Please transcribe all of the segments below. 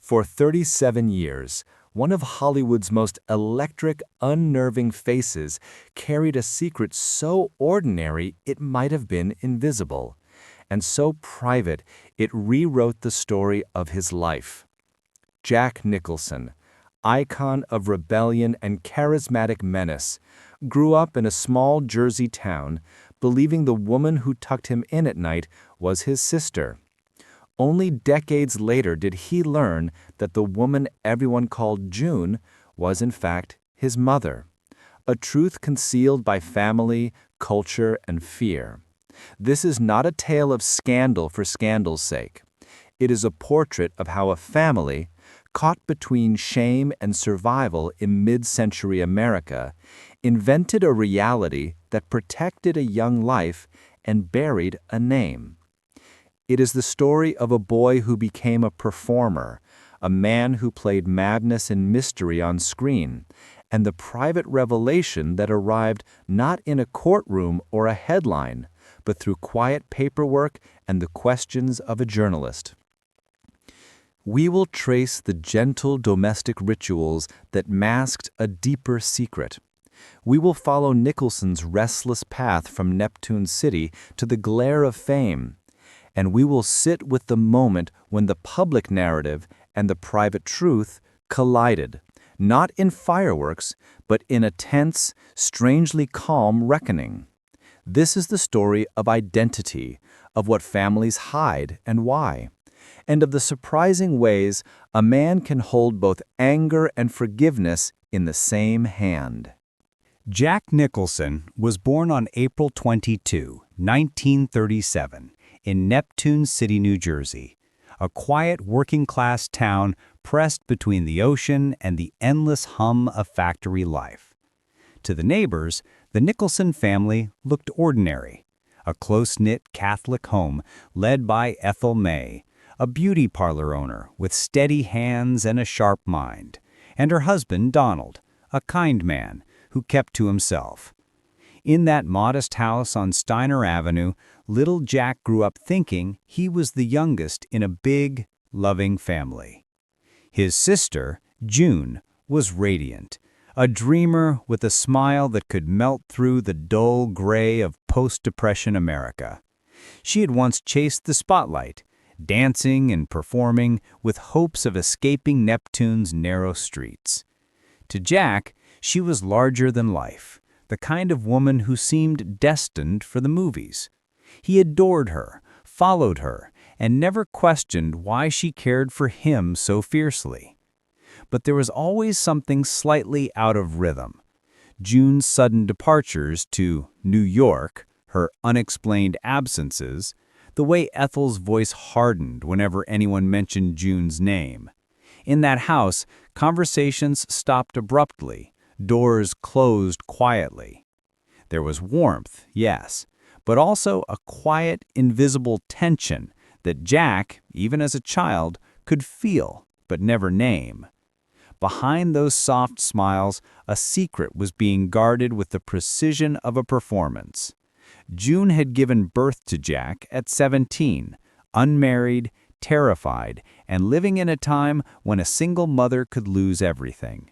For 37 years, one of Hollywood's most electric, unnerving faces carried a secret so ordinary it might have been invisible, and so private it rewrote the story of his life. Jack Nicholson, icon of rebellion and charismatic menace, grew up in a small Jersey town, believing the woman who tucked him in at night was his sister. Only decades later did he learn that the woman everyone called June was in fact his mother, a truth concealed by family, culture, and fear. This is not a tale of scandal for scandal's sake. It is a portrait of how a family, caught between shame and survival in mid-century America, invented a reality that protected a young life and buried a name. It is the story of a boy who became a performer, a man who played madness and mystery on screen, and the private revelation that arrived not in a courtroom or a headline, but through quiet paperwork and the questions of a journalist. We will trace the gentle domestic rituals that masked a deeper secret. We will follow Nicholson's restless path from Neptune City to the glare of fame, and we will sit with the moment when the public narrative and the private truth collided, not in fireworks, but in a tense, strangely calm reckoning. This is the story of identity, of what families hide and why, and of the surprising ways a man can hold both anger and forgiveness in the same hand. Jack Nicholson was born on April 22, 1937, in Neptune City, New Jersey, a quiet working-class town pressed between the ocean and the endless hum of factory life. To the neighbors, the Nicholson family looked ordinary, a close-knit Catholic home led by Ethel May, a beauty parlor owner with steady hands and a sharp mind, and her husband Donald, a kind man who kept to himself. In that modest house on Steiner Avenue, little Jack grew up thinking he was the youngest in a big, loving family. His sister, June, was radiant, a dreamer with a smile that could melt through the dull gray of post-Depression America. She had once chased the spotlight, dancing and performing with hopes of escaping Neptune's narrow streets. To Jack, she was larger than life, the kind of woman who seemed destined for the movies. He adored her, followed her, and never questioned why she cared for him so fiercely. But there was always something slightly out of rhythm. June's sudden departures to New York, her unexplained absences, the way Ethel's voice hardened whenever anyone mentioned June's name. In that house, conversations stopped abruptly, doors closed quietly. There was warmth, yes, but also a quiet, invisible tension that Jack, even as a child, could feel but never name. Behind those soft smiles, a secret was being guarded with the precision of a performance. June had given birth to Jack at 17, unmarried, terrified, and living in a time when a single mother could lose everything.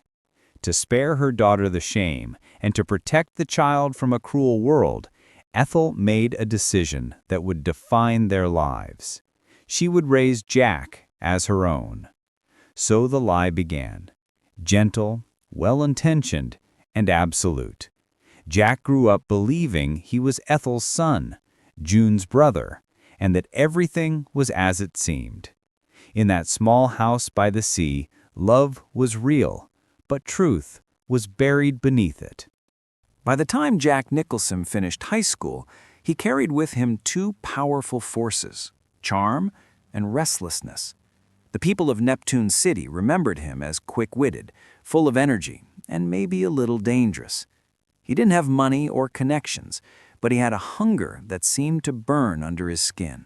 To spare her daughter the shame and to protect the child from a cruel world, Ethel made a decision that would define their lives. She would raise Jack as her own. So the lie began, gentle, well-intentioned, and absolute. Jack grew up believing he was Ethel's son, June's brother, and that everything was as it seemed. In that small house by the sea, love was real, but truth was buried beneath it. By the time Jack Nicholson finished high school, he carried with him two powerful forces, charm and restlessness. The people of Neptune City remembered him as quick-witted, full of energy, and maybe a little dangerous. He didn't have money or connections, but he had a hunger that seemed to burn under his skin.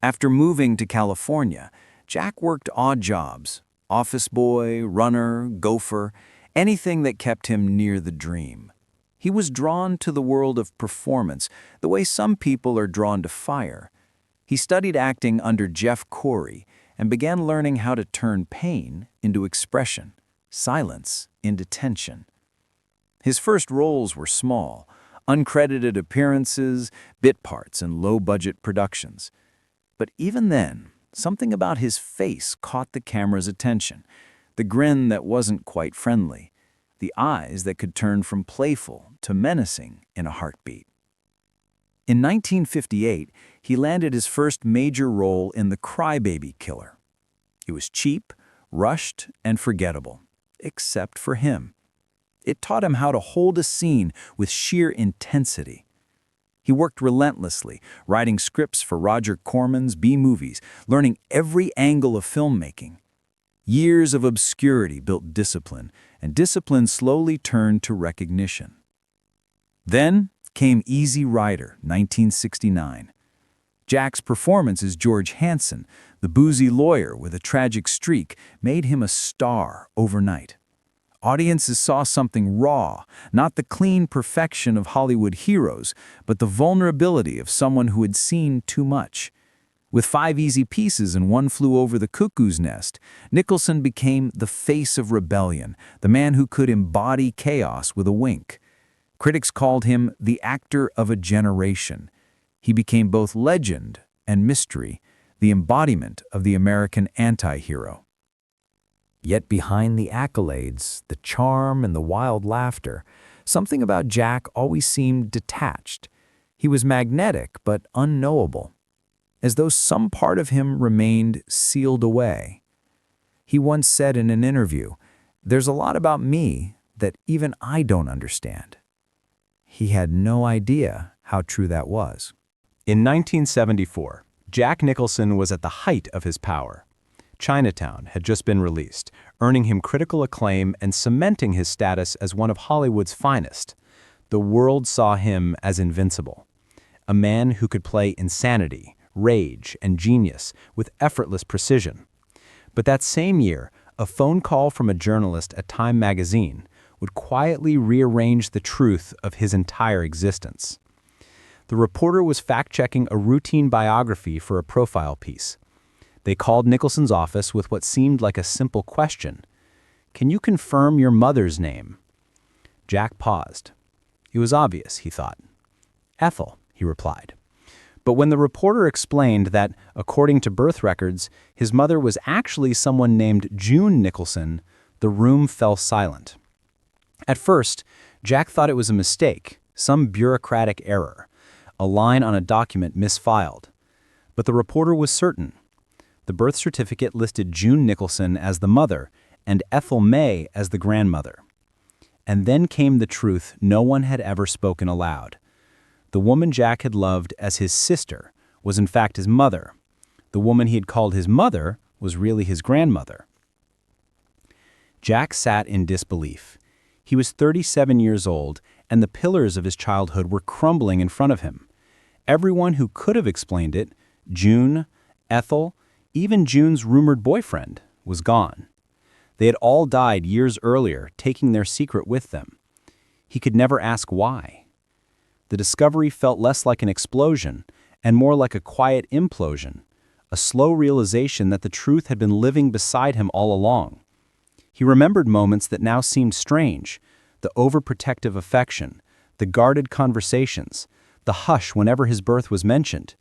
After moving to California, Jack worked odd jobs, office boy, runner, gopher, anything that kept him near the dream. He was drawn to the world of performance the way some people are drawn to fire. He studied acting under Jeff Corey and began learning how to turn pain into expression, silence into tension. His first roles were small, uncredited appearances, bit parts, and low-budget productions. But even then, something about his face caught the camera's attention, the grin that wasn't quite friendly, the eyes that could turn from playful to menacing in a heartbeat. In 1958, he landed his first major role in The Crybaby Killer. It was cheap, rushed, and forgettable, except for him. It taught him how to hold a scene with sheer intensity. He worked relentlessly, writing scripts for Roger Corman's B-movies, learning every angle of filmmaking. Years of obscurity built discipline, and discipline slowly turned to recognition. Then came Easy Rider, 1969. Jack's performance as George Hanson, the boozy lawyer with a tragic streak, made him a star overnight. Audiences saw something raw, not the clean perfection of Hollywood heroes, but the vulnerability of someone who had seen too much. With 5 easy pieces and One Flew Over the Cuckoo's Nest, Nicholson became the face of rebellion, the man who could embody chaos with a wink. Critics called him the actor of a generation. He became both legend and mystery, the embodiment of the American anti-hero. Yet behind the accolades, the charm and the wild laughter, something about Jack always seemed detached. He was magnetic but unknowable, as though some part of him remained sealed away. He once said in an interview, "There's a lot about me that even I don't understand." He had no idea how true that was. In 1974, Jack Nicholson was at the height of his power. Chinatown had just been released, earning him critical acclaim and cementing his status as one of Hollywood's finest. The world saw him as invincible, a man who could play insanity, rage, and genius with effortless precision. But that same year, a phone call from a journalist at Time magazine would quietly rearrange the truth of his entire existence. The reporter was fact-checking a routine biography for a profile piece. They called Nicholson's office with what seemed like a simple question. "Can you confirm your mother's name?" Jack paused. It was obvious, he thought. "Ethel," he replied. But when the reporter explained that, according to birth records, his mother was actually someone named June Nicholson, the room fell silent. At first, Jack thought it was a mistake, some bureaucratic error, a line on a document misfiled. But the reporter was certain. The birth certificate listed June Nicholson as the mother and Ethel May as the grandmother. And then came the truth no one had ever spoken aloud. The woman Jack had loved as his sister was in fact his mother. The woman he had called his mother was really his grandmother. Jack sat in disbelief. He was 37 years old, and the pillars of his childhood were crumbling in front of him. Everyone who could have explained it, June, Ethel, even June's rumored boyfriend, was gone. They had all died years earlier, taking their secret with them. He could never ask why. The discovery felt less like an explosion and more like a quiet implosion, a slow realization that the truth had been living beside him all along. He remembered moments that now seemed strange, the overprotective affection, the guarded conversations, the hush whenever his birth was mentioned.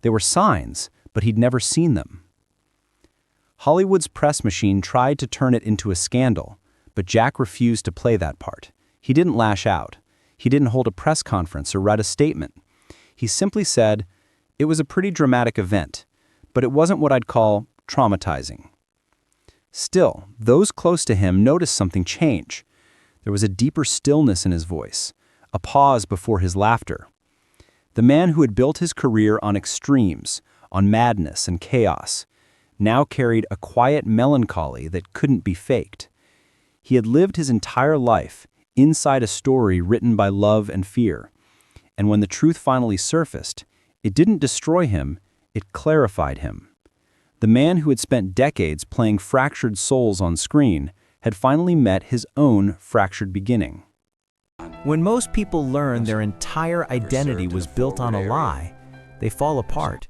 They were signs, but he'd never seen them. Hollywood's press machine tried to turn it into a scandal, but Jack refused to play that part. He didn't lash out. He didn't hold a press conference or write a statement. He simply said, "It was a pretty dramatic event, but it wasn't what I'd call traumatizing." Still, those close to him noticed something change. There was a deeper stillness in his voice, a pause before his laughter. The man who had built his career on extremes, on madness and chaos, now carried a quiet melancholy that couldn't be faked. He had lived his entire life inside a story written by love and fear, and when the truth finally surfaced, it didn't destroy him, it clarified him. The man who had spent decades playing fractured souls on screen had finally met his own fractured beginning. When most people learn their entire identity was built on a lie, they fall apart.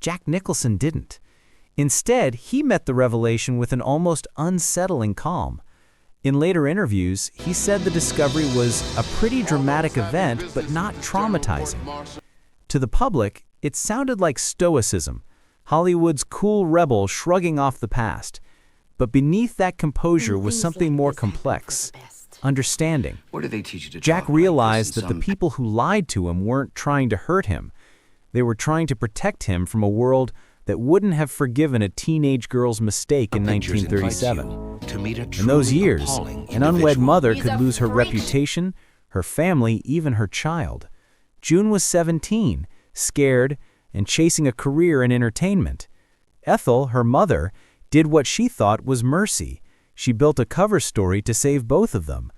Jack Nicholson didn't. Instead, he met the revelation with an almost unsettling calm. In later interviews, he said the discovery was a pretty dramatic event, but not traumatizing. To the public, it sounded like stoicism, Hollywood's cool rebel shrugging off the past. But beneath that composure was something more complex, understanding. What do they teach you to Jack talk like realized this that in the people who lied to him weren't trying to hurt him. They were trying to protect him from a world that wouldn't have forgiven a teenage girl's mistake in Pictures invites 1937. you to meet a In those truly years, appalling an unwed individual. mother could lose her reputation, her family, even her child. June was 17, scared, and chasing a career in entertainment. Ethel, her mother, did what she thought was mercy. She built a cover story to save both of them.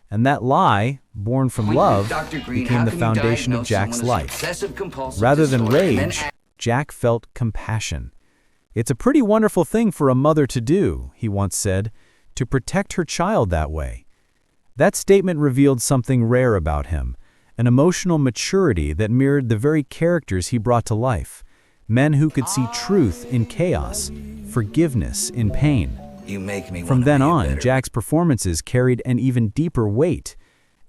And that lie, born from love, Dr. Green, became how the can you foundation of diagnose Jack's someone as life. obsessive-compulsive Rather than disorder and then rage, Jack felt compassion. It's a pretty wonderful thing for a mother to do, he once said, to protect her child that way. That statement revealed something rare about him, an emotional maturity that mirrored the very characters he brought to life, men who could see truth in chaos, forgiveness in pain. You make me From wanna then be a on, better- Jack's performances carried an even deeper weight.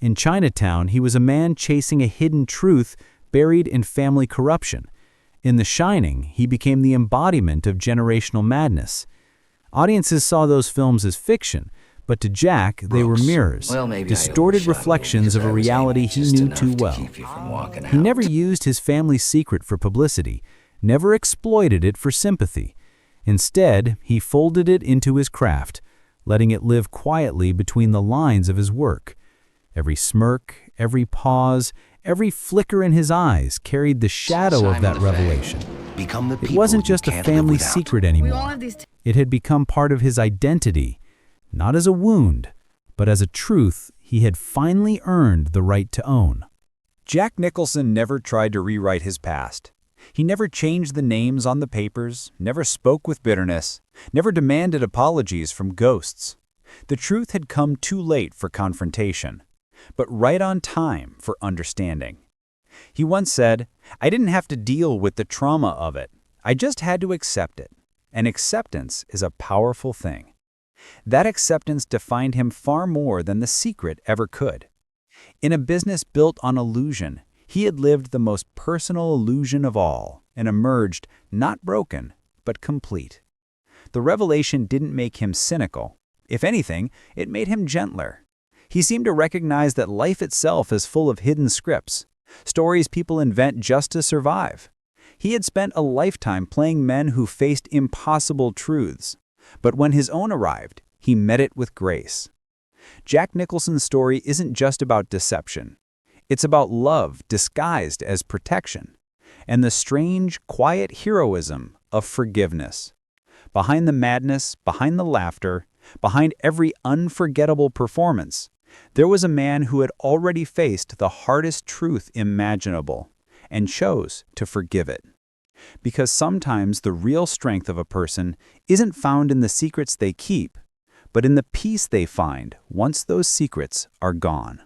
In Chinatown, he was a man chasing a hidden truth buried in family corruption. In The Shining, he became the embodiment of generational madness. Audiences saw those films as fiction, but to Jack, they were Brooks, mirrors, well, maybe I distorted overshot reflections of because a I was reality aiming he just knew enough too to well. keep you from walking He out. never used his family's secret for publicity, never exploited it for sympathy. Instead, he folded it into his craft, letting it live quietly between the lines of his work. Every smirk, every pause, every flicker in his eyes carried the shadow of that revelation. Become the It people wasn't you just a can't live family without. secret anymore. It had become part of his identity, not as a wound, but as a truth he had finally earned the right to own. Jack Nicholson never tried to rewrite his past. He never changed the names on the papers, never spoke with bitterness, never demanded apologies from ghosts. The truth had come too late for confrontation, but right on time for understanding. He once said, "I didn't have to deal with the trauma of it. I just had to accept it. And acceptance is a powerful thing." That acceptance defined him far more than the secret ever could. In a business built on illusion, he had lived the most personal illusion of all and emerged not broken, but complete. The revelation didn't make him cynical. If anything, it made him gentler. He seemed to recognize that life itself is full of hidden scripts, stories people invent just to survive. He had spent a lifetime playing men who faced impossible truths, but when his own arrived, he met it with grace. Jack Nicholson's story isn't just about deception. It's about love disguised as protection, and the strange, quiet heroism of forgiveness. Behind the madness, behind the laughter, behind every unforgettable performance, there was a man who had already faced the hardest truth imaginable and chose to forgive it. Because sometimes the real strength of a person isn't found in the secrets they keep, but in the peace they find once those secrets are gone.